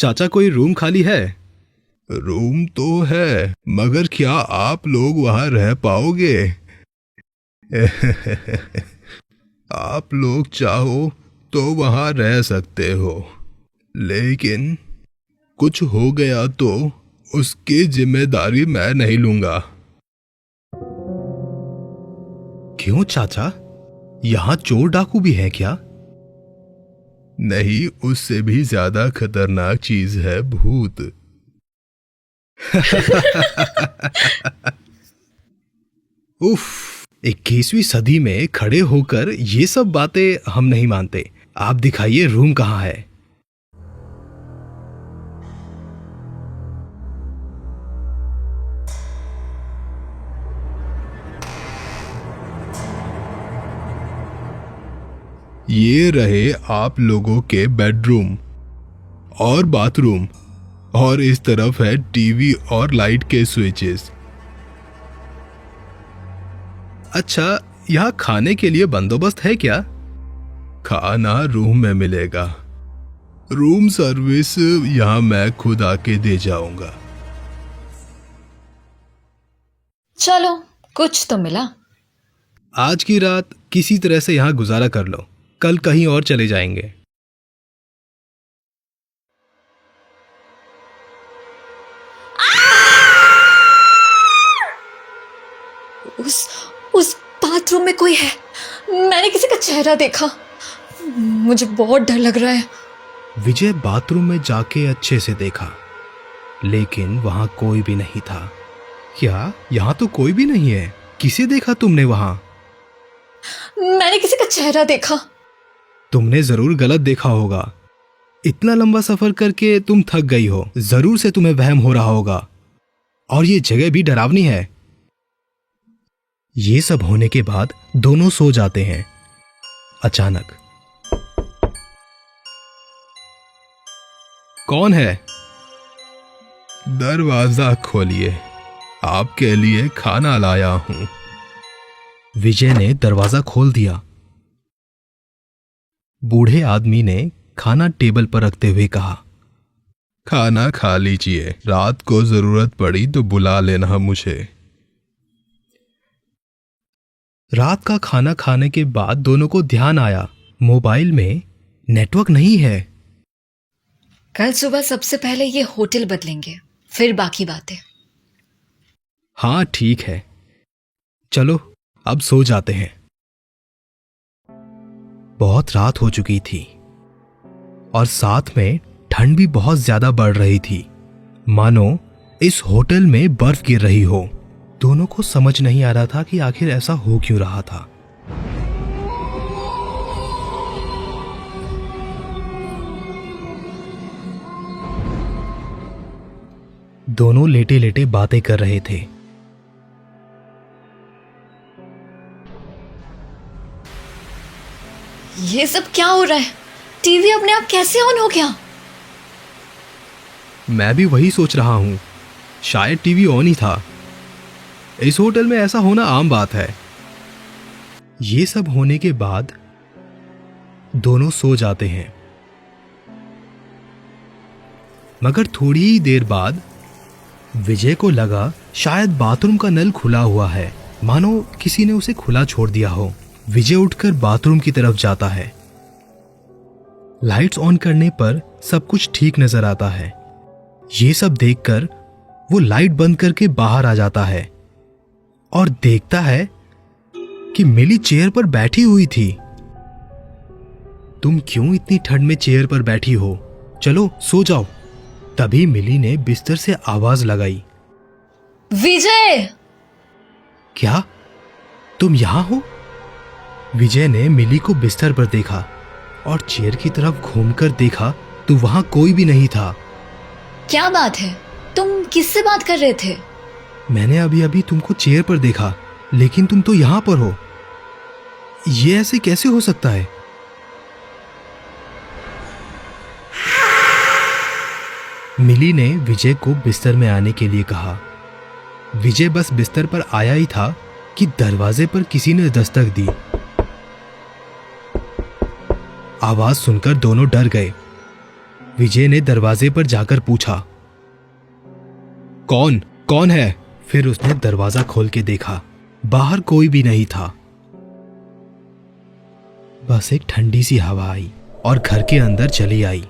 चाचा कोई रूम खाली है? रूम तो है, मगर क्या आप लोग वहां रह पाओगे? आप लोग चाहो तो वहां रह सकते हो, लेकिन कुछ हो गया तो उसकी जिम्मेदारी मैं नहीं लूंगा। क्यों चाचा, यहाँ चोर डाकू भी है क्या? नहीं, उससे भी ज्यादा खतरनाक चीज है भूत। उफ, 21वीं सदी में खड़े होकर ये सब बातें हम नहीं मानते। आप दिखाइए रूम कहाँ है। ये रहे आप लोगों के बेडरूम और बाथरूम, और इस तरफ है टीवी और लाइट के स्विचेस। अच्छा, यहाँ खाने के लिए बंदोबस्त है क्या? खाना रूम में मिलेगा। रूम सर्विस यहाँ मैं खुद आके दे जाऊंगा। चलो, कुछ तो मिला। आज की रात किसी तरह से यहाँ गुजारा कर लो, कल कहीं और चले जाएंगे। उस बाथरूम में कोई है। मैंने किसी का चेहरा देखा। मुझे बहुत डर लग रहा है। विजय बाथरूम में जाके अच्छे से देखा, लेकिन वहां कोई भी नहीं था। क्या यहाँ तो कोई भी नहीं है? किसे देखा तुमने वहां? मैंने किसी का चेहरा देखा। तुमने जरूर गलत देखा होगा। इतना लंबा सफर करके तुम थक गई हो, जरूर से तुम्हें वहम हो रहा होगा। और ये जगह भी डरावनी है। ये सब होने के बाद दोनों सो जाते हैं। अचानक कौन है? दरवाजा खोलिए, आपके लिए खाना लाया हूं। विजय ने दरवाजा खोल दिया। बूढ़े आदमी ने खाना टेबल पर रखते हुए कहा, खाना खा लीजिए, रात को जरूरत पड़ी तो बुला लेना मुझे। रात का खाना खाने के बाद दोनों को ध्यान आया, मोबाइल में नेटवर्क नहीं है। कल सुबह सबसे पहले ये होटल बदलेंगे, फिर बाकी बातें। हाँ ठीक है, चलो अब सो जाते हैं। बहुत रात हो चुकी थी और साथ में ठंड भी बहुत ज्यादा बढ़ रही थी, मानो इस होटल में बर्फ गिर रही हो। दोनों को समझ नहीं आ रहा था कि आखिर ऐसा हो क्यों रहा था। दोनों लेटे लेटे बातें कर रहे थे। ये सब क्या हो रहा है? टीवी अपने आप कैसे ऑन हो गया? मैं भी वही सोच रहा हूं, शायद टीवी ऑन ही था। इस होटल में ऐसा होना आम बात है। ये सब होने के बाद दोनों सो जाते हैं, मगर थोड़ी ही देर बाद विजय को लगा शायद बाथरूम का नल खुला हुआ है, मानो किसी ने उसे खुला छोड़ दिया हो। विजय उठकर बाथरूम की तरफ जाता है। लाइट्स ऑन करने पर सब कुछ ठीक नजर आता है। ये सब देखकर वो लाइट बंद करके बाहर आ जाता है और देखता है कि मिली चेयर पर बैठी हुई थी। तुम क्यों इतनी ठंड में चेयर पर बैठी हो? चलो सो जाओ। तभी मिली ने बिस्तर से आवाज लगाई, विजय! क्या तुम यहां हो? विजय ने मिली को बिस्तर पर देखा और चेयर की तरफ घूमकर देखा तो वहां कोई भी नहीं था। क्या बात है? तुम किससे बात कर रहे थे? मैंने अभी अभी तुमको चेयर पर देखा, लेकिन तुम तो यहां पर हो। ये ऐसे कैसे हो सकता है? मिली ने विजय को बिस्तर में आने के लिए कहा। विजय बस बिस्तर पर आया ही था कि दरवाजे पर किसी ने दस्तक दी। आवाज सुनकर दोनों डर गए। विजय ने दरवाजे पर जाकर पूछा, कौन कौन है? फिर उसने दरवाजा खोल के देखा, बाहर कोई भी नहीं था। बस एक ठंडी सी हवा आई और घर के अंदर चली आई।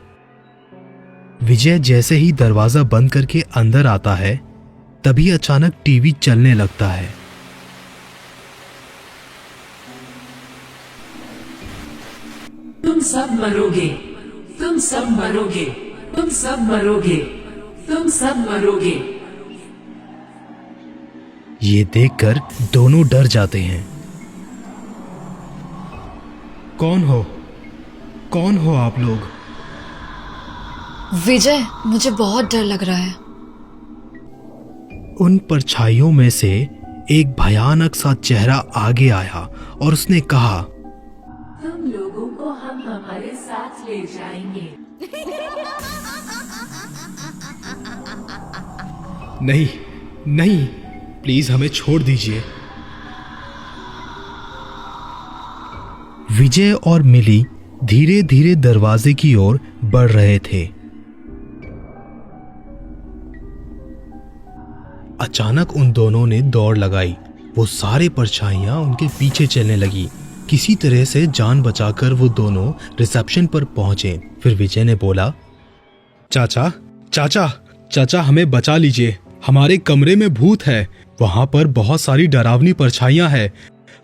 विजय जैसे ही दरवाजा बंद करके अंदर आता है, तभी अचानक टीवी चलने लगता है। तुम सब मरोगे, तुम सब मरोगे, तुम सब मरोगे, तुम सब मरोगे। ये देखकर दोनों डर जाते हैं। कौन हो? कौन हो आप लोग? विजय, मुझे बहुत डर लग रहा है। उन परछाइयों में से एक भयानक सा चेहरा आगे आया और उसने कहा, तुम लोगों को हम हमारे साथ ले जाएंगे। नहीं नहीं, प्लीज हमें छोड़ दीजिए। विजय और मिली धीरे धीरे दरवाजे की ओर बढ़ रहे थे। अचानक उन दोनों ने दौड़ लगाई। वो सारे परछाइयां उनके पीछे चलने लगी। किसी तरह से जान बचाकर वो दोनों रिसेप्शन पर पहुंचे। फिर विजय ने बोला, चाचा चाचा चाचा, हमें बचा लीजिए, हमारे कमरे में भूत है, वहां पर बहुत सारी डरावनी परछाइयां हैं,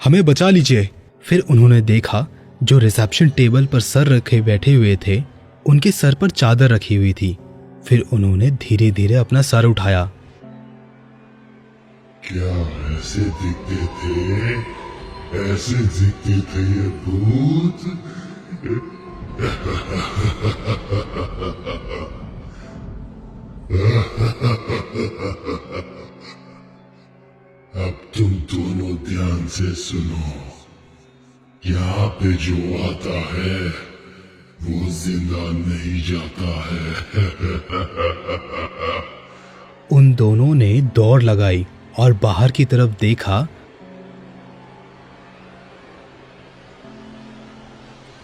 हमें बचा लीजिए। फिर उन्होंने देखा जो रिसेप्शन टेबल पर सर रखे बैठे हुए थे, उनके सर पर चादर रखी हुई थी। फिर उन्होंने धीरे धीरे अपना सर उठाया। क्या ऐसे दिखते थे? ऐसे दिखते थे ये भूत? अब तुम दोनों ध्यान से सुनो। यहाँ पे जो आता है वो जिंदा नहीं जाता है। उन दोनों ने दौड़ लगाई और बाहर की तरफ देखा।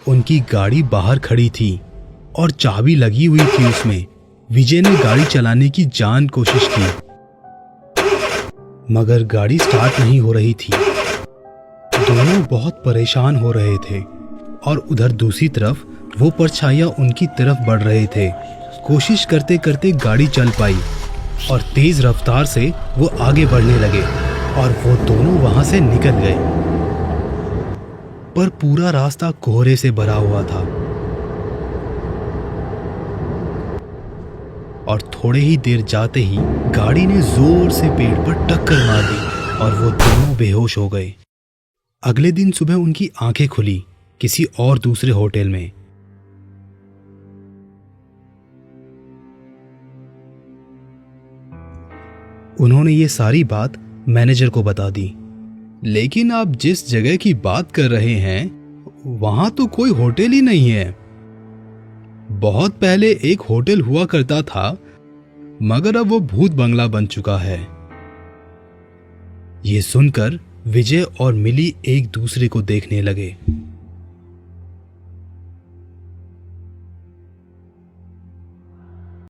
उनकी गाड़ी बाहर खड़ी थी और चाबी लगी हुई थी उसमें। विजय ने गाड़ी चलाने की जान कोशिश की, मगर गाड़ी स्टार्ट नहीं हो रही थी। दोनों बहुत परेशान हो रहे थे और उधर दूसरी तरफ वो परछाइयां उनकी तरफ बढ़ रहे थे। कोशिश करते करते गाड़ी चल पाई और तेज रफ्तार से वो आगे बढ़ने लगे और वो दोनों वहां से निकल गए। पर पूरा रास्ता कोहरे से भरा हुआ था और थोड़े ही देर जाते ही गाड़ी ने जोर से पेड़ पर टक्कर मार दी और वो दोनों बेहोश हो गए। अगले दिन सुबह उनकी आंखें खुली किसी और दूसरे होटल में। उन्होंने ये सारी बात मैनेजर को बता दी। लेकिन आप जिस जगह की बात कर रहे हैं वहां तो कोई होटल ही नहीं है। बहुत पहले एक होटल हुआ करता था, मगर अब वो भूत बंगला बन चुका है। ये सुनकर विजय और मिली एक दूसरे को देखने लगे।